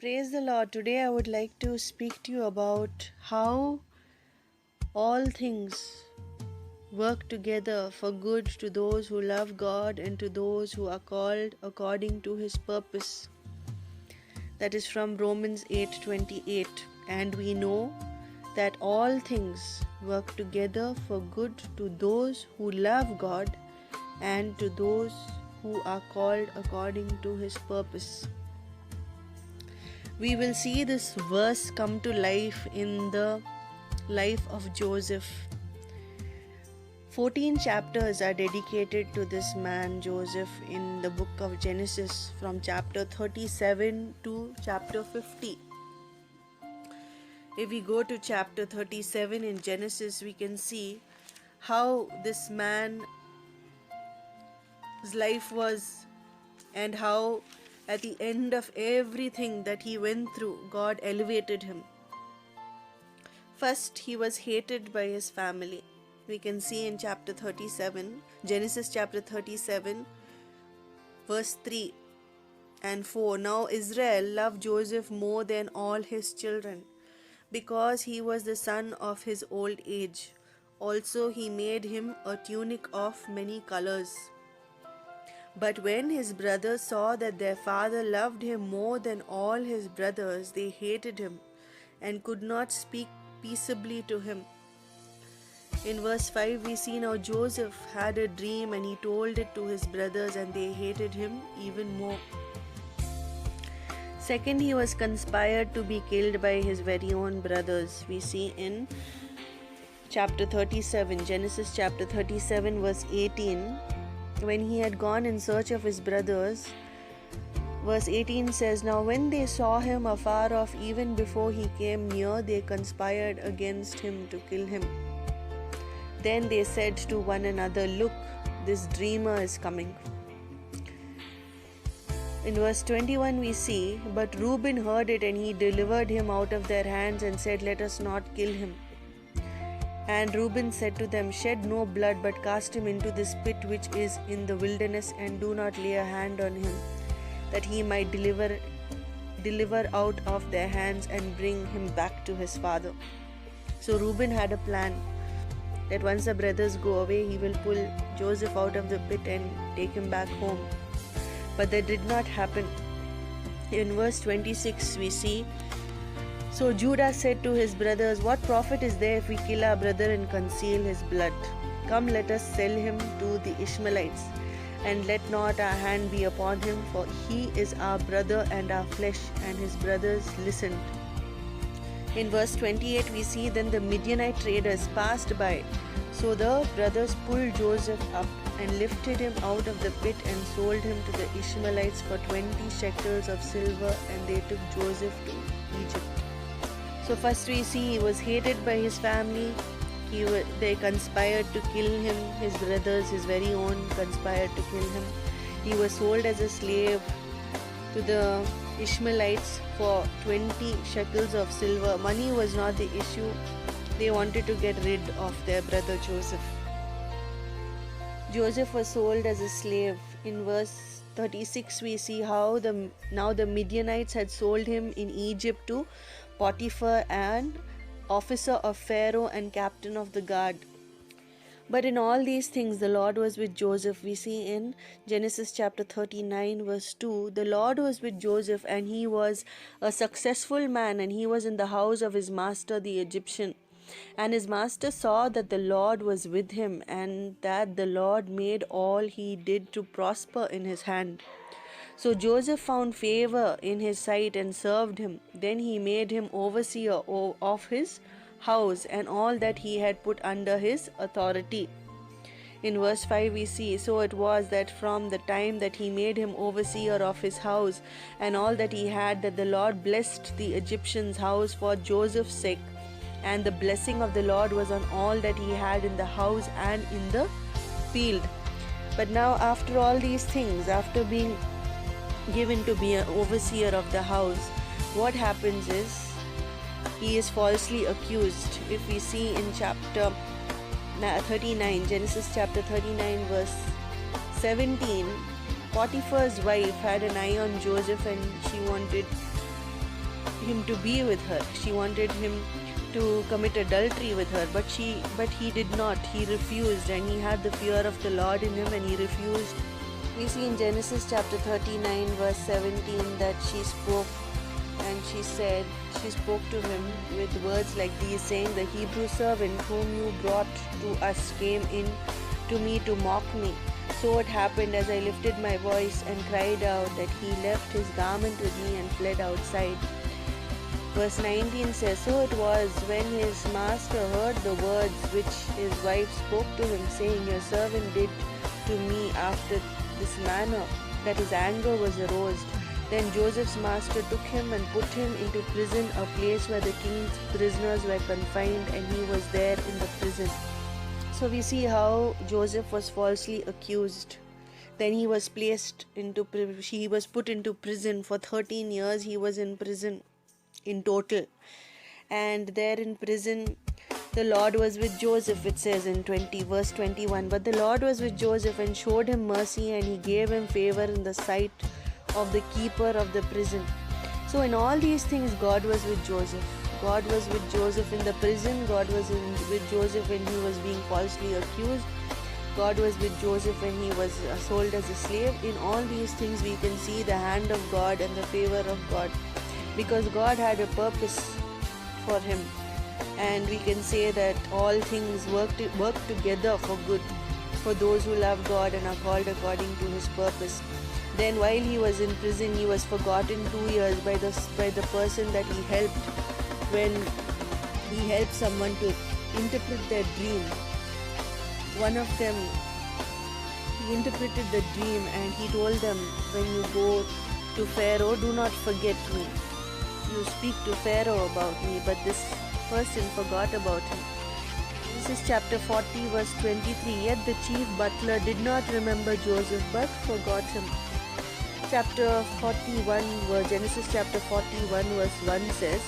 Praise the Lord. Today I would like to speak to you about how all things work together for good to those who love God and to those who are called according to his purpose. That is from Romans 8:28. And we know that all things work together for good to those who love God and to those who are called according to his purpose. We will see this verse come to life in the life of Joseph. 14 chapters are dedicated to this man Joseph in the book of Genesis, from chapter 37 to chapter 50. If we go to chapter 37 in Genesis, we can see how this man's life was and how at the end of everything that he went through, God elevated him. First, he was hated by his family. We can see in chapter 37, Genesis chapter 37, verse 3 and 4. Now Israel loved Joseph more than all his children, because he was the son of his old age. Also he made him a tunic of many colors. But when his brothers saw that their father loved him more than all his brothers, they hated him and could not speak peaceably to him. In verse 5, we see now Joseph had a dream and he told it to his brothers, and they hated him even more. Second, he was conspired to be killed by his very own brothers. We see in chapter 37, Genesis chapter 37, verse 18. When he had gone in search of his brothers, verse 18 says, Now when they saw him afar off, even before he came near, they conspired against him to kill him. Then they said to one another, Look, this dreamer is coming. In verse 21 we see, But Reuben heard it, and he delivered him out of their hands and said, Let us not kill him. And Reuben said to them, Shed no blood, but cast him into this pit which is in the wilderness, and do not lay a hand on him, that he might deliver out of their hands and bring him back to his father. So Reuben had a plan that once the brothers go away, he will pull Joseph out of the pit and take him back home. But that did not happen. In verse 26 we see, So Judah said to his brothers, What profit is there if we kill our brother and conceal his blood? Come, let us sell him to the Ishmaelites, and let not our hand be upon him, for he is our brother and our flesh. And his brothers listened. In verse 28 we see, Then the Midianite traders passed by. So the brothers pulled Joseph up and lifted him out of the pit and sold him to the Ishmaelites for 20 shekels of silver, and they took Joseph to Egypt. So first we see he was hated by his family. They conspired to kill him. His brothers, his very own, conspired to kill him. He was sold as a slave to the Ishmaelites for 20 shekels of silver. Money was not the issue. They wanted to get rid of their brother Joseph. Joseph was sold as a slave. In verse 36 we see how now the Midianites had sold him in Egypt to Potiphar, an officer of Pharaoh and captain of the guard. But in all these things the Lord was with Joseph. We see in Genesis chapter 39 verse 2, the Lord was with Joseph, and he was a successful man, and he was in the house of his master the Egyptian. And his master saw that the Lord was with him, and that the Lord made all he did to prosper in his hand. So Joseph found favor in his sight and served him. Then he made him overseer of his house and all that he had put under his authority. In verse 5 we see, So it was that from the time that he made him overseer of his house and all that he had, that the Lord blessed the Egyptian's house for Joseph's sake. And the blessing of the Lord was on all that he had in the house and in the field. But now after all these things, after being given to be an overseer of the house, what happens is he is falsely accused. If we see in chapter 39, Genesis chapter 39 verse 17, Potiphar's wife had an eye on Joseph, and she wanted him to be with her. She wanted him to commit adultery with her, but he did not. He refused, and he had the fear of the Lord in him, and he refused. We see in Genesis chapter 39 verse 17 that she spoke, and she spoke to him with words like these, saying, "The Hebrew servant whom you brought to us came in to me to mock me. So it happened, as I lifted my voice and cried out, that he left his garment with me and fled outside." Verse 19 says, "So it was, when his master heard the words which his wife spoke to him, saying, Your servant did to me after this manner, that his anger was aroused. Then Joseph's master took him and put him into prison, a place where the king's prisoners were confined, and he was there in the prison." So we see how Joseph was falsely accused. Then he was put into prison for 13 years. He was in prison in total, and there in prison the Lord was with Joseph. It says in verse 21, "But the Lord was with Joseph and showed him mercy, and he gave him favor in the sight of the keeper of the prison." So in all these things, God was with Joseph. God was with Joseph in the prison. God was with Joseph when he was being falsely accused. God was with Joseph when he was sold as a slave. In all these things we can see the hand of God and the favor of God, because God had a purpose for him, and we can say that all things work together for good for those who love God and are called according to his purpose. Then while he was in prison, he was forgotten 2 years by the person that he helped, when he helped someone to interpret their dream. One of them, he interpreted the dream, and he told them, "When you go to Pharaoh, do not forget me. You speak to Pharaoh about me." But this person forgot about him. This is chapter 40 verse 23. "Yet the chief butler did not remember Joseph, but forgot him." Genesis chapter 41 verse 1 says,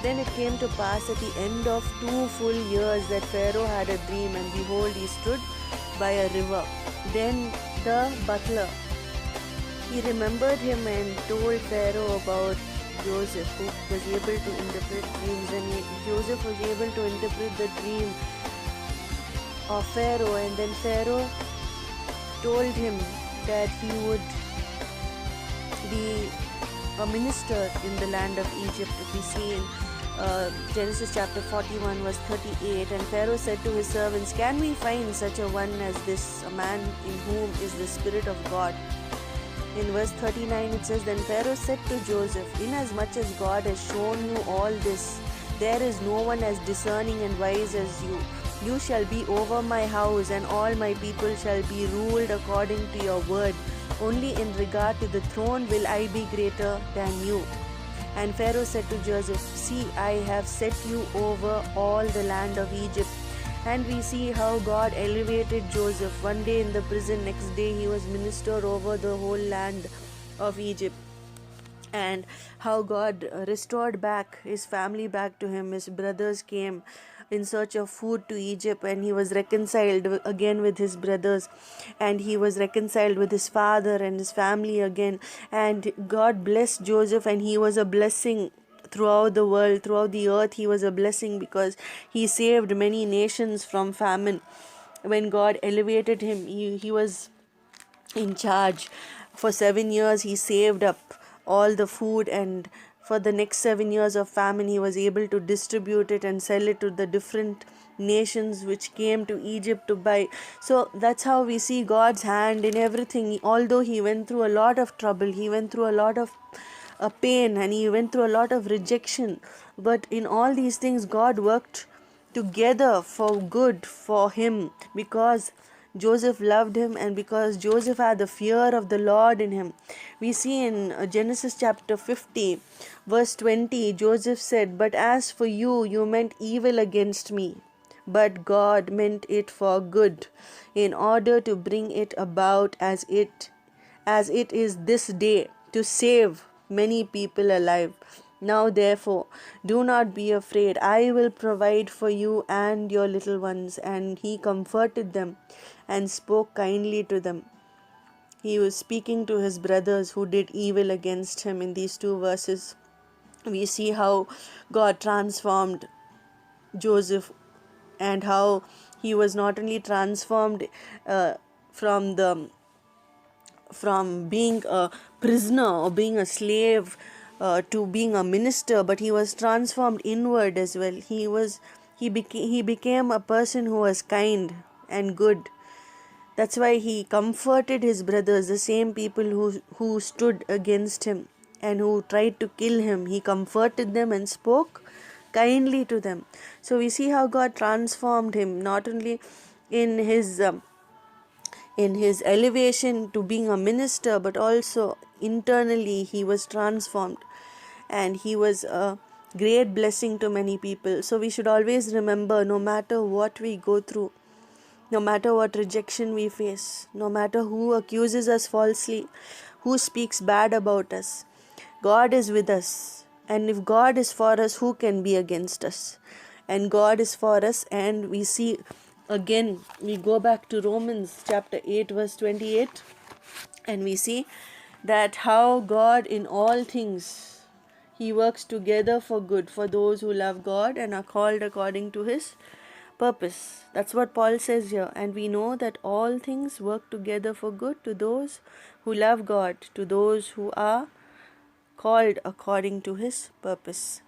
"Then it came to pass at the end of 2 full years that Pharaoh had a dream, and behold, he stood by a river. Then the butler, he remembered him and told Pharaoh about Joseph, who was able to interpret dreams." And Joseph was able to interpret the dream of Pharaoh, and then Pharaoh told him that he would be a minister in the land of Egypt. If we see in Genesis chapter 41 verse 38, "And Pharaoh said to his servants, Can we find such a one as this, a man in whom is the Spirit of God?" In verse 39 it says, "Then Pharaoh said to Joseph, Inasmuch as God has shown you all this, there is no one as discerning and wise as you. You shall be over my house, and all my people shall be ruled according to your word. Only in regard to the throne will I be greater than you." And Pharaoh said to Joseph, "See, I have set you over all the land of Egypt." And we see how God elevated Joseph. One day in the prison, next day he was minister over the whole land of Egypt. And how God restored back his family back to him. His brothers came in search of food to Egypt, and he was reconciled again with his brothers, and he was reconciled with his father and his family again. And God blessed Joseph, and he was a blessing throughout the world, throughout the earth. He was a blessing because he saved many nations from famine. When God elevated him, he was in charge. For 7 years he saved up all the food, and for the next 7 years of famine he was able to distribute it and sell it to the different nations which came to Egypt to buy. So that's how we see God's hand in everything. Although he went through a lot of trouble, he went through a lot of pain, and he went through a lot of rejection, but in all these things God worked together for good for him, because Joseph loved him, and because Joseph had the fear of the Lord in him. We see in Genesis chapter 50 verse 20, Joseph said, "But as for you, you meant evil against me, but God meant it for good, in order to bring it about as it is this day, to save many people alive. Now therefore, do not be afraid. I will provide for you and your little ones." And he comforted them and spoke kindly to them. He was speaking to his brothers who did evil against him in these 2 verses. We see how God transformed Joseph, and how he was not only transformed uh, from the from being a prisoner or being a slave to being a minister, but he was transformed inward as well. He became a person who was kind and good. That's why he comforted his brothers, the same people who stood against him and who tried to kill him. He comforted them and spoke kindly to them. So we see how God transformed him, not only in his elevation to being a minister, but also internally he was transformed, and he was a great blessing to many people. So we should always remember, no matter what we go through, no matter what rejection we face, no matter who accuses us falsely, who speaks bad about us, God is with us. And if God is for us, who can be against us? And God is for us, and we see again, we go back to Romans chapter 8, verse 28, and we see that how God in all things, he works together for good for those who love God and are called according to his purpose. That's what Paul says here. And we know that all things work together for good to those who love God, to those who are called according to his purpose.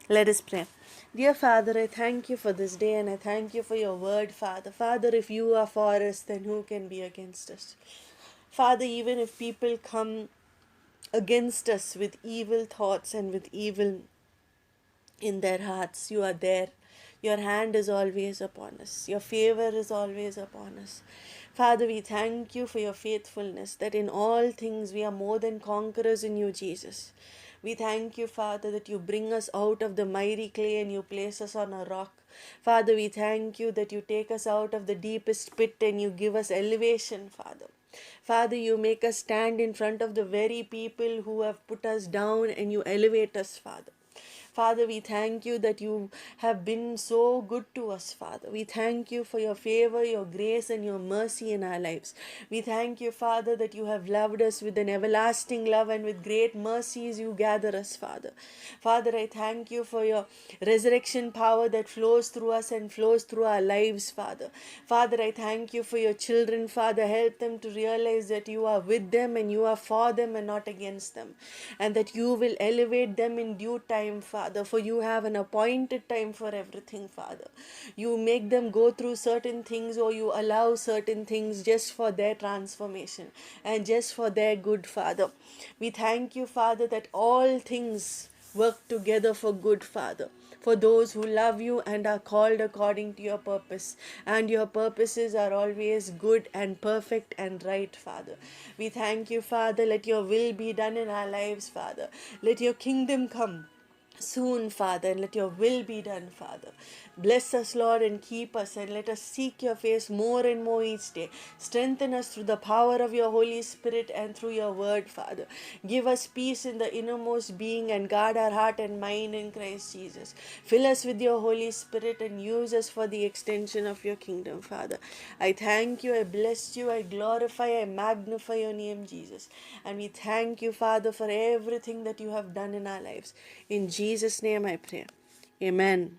Let us pray. Dear Father, I thank you for this day, and I thank you for your word, Father. Father, if you are for us, then who can be against us? Father, even if people come against us with evil thoughts and with evil in their hearts, you are there. Your hand is always upon us. Your favor is always upon us. Father, we thank you for your faithfulness, that in all things we are more than conquerors in you, Jesus. We thank you, Father, that you bring us out of the miry clay and you place us on a rock. Father, we thank you that you take us out of the deepest pit and you give us elevation, Father. Father, you make us stand in front of the very people who have put us down, and you elevate us, Father. Father, we thank you that you have been so good to us, Father. We thank you for your favor, your grace, and your mercy in our lives. We thank you, Father, that you have loved us with an everlasting love, and with great mercies you gather us, Father. Father, I thank you for your resurrection power that flows through us and flows through our lives, Father. Father, I thank you for your children, Father. Help them to realize that you are with them and you are for them and not against them, and that you will elevate them in due time, Father, for you have an appointed time for everything, Father. You make them go through certain things, or you allow certain things just for their transformation and just for their good, Father. We thank you, Father, that all things work together for good, Father, for those who love you and are called according to your purpose. And your purposes are always good and perfect and right, Father. We thank you, Father. Let your will be done in our lives, Father. Let your kingdom come soon, Father, and let your will be done, Father. Bless us, Lord, and keep us, and let us seek your face more and more each day. Strengthen us through the power of your Holy Spirit and through your word, Father. Give us peace in the innermost being, and guard our heart and mind in Christ Jesus. Fill us with your Holy Spirit and use us for the extension of your kingdom, Father. I thank you, I bless you, I glorify, I magnify your name, Jesus. And we thank you, Father, for everything that you have done in our lives. In Jesus' name I pray. Amen.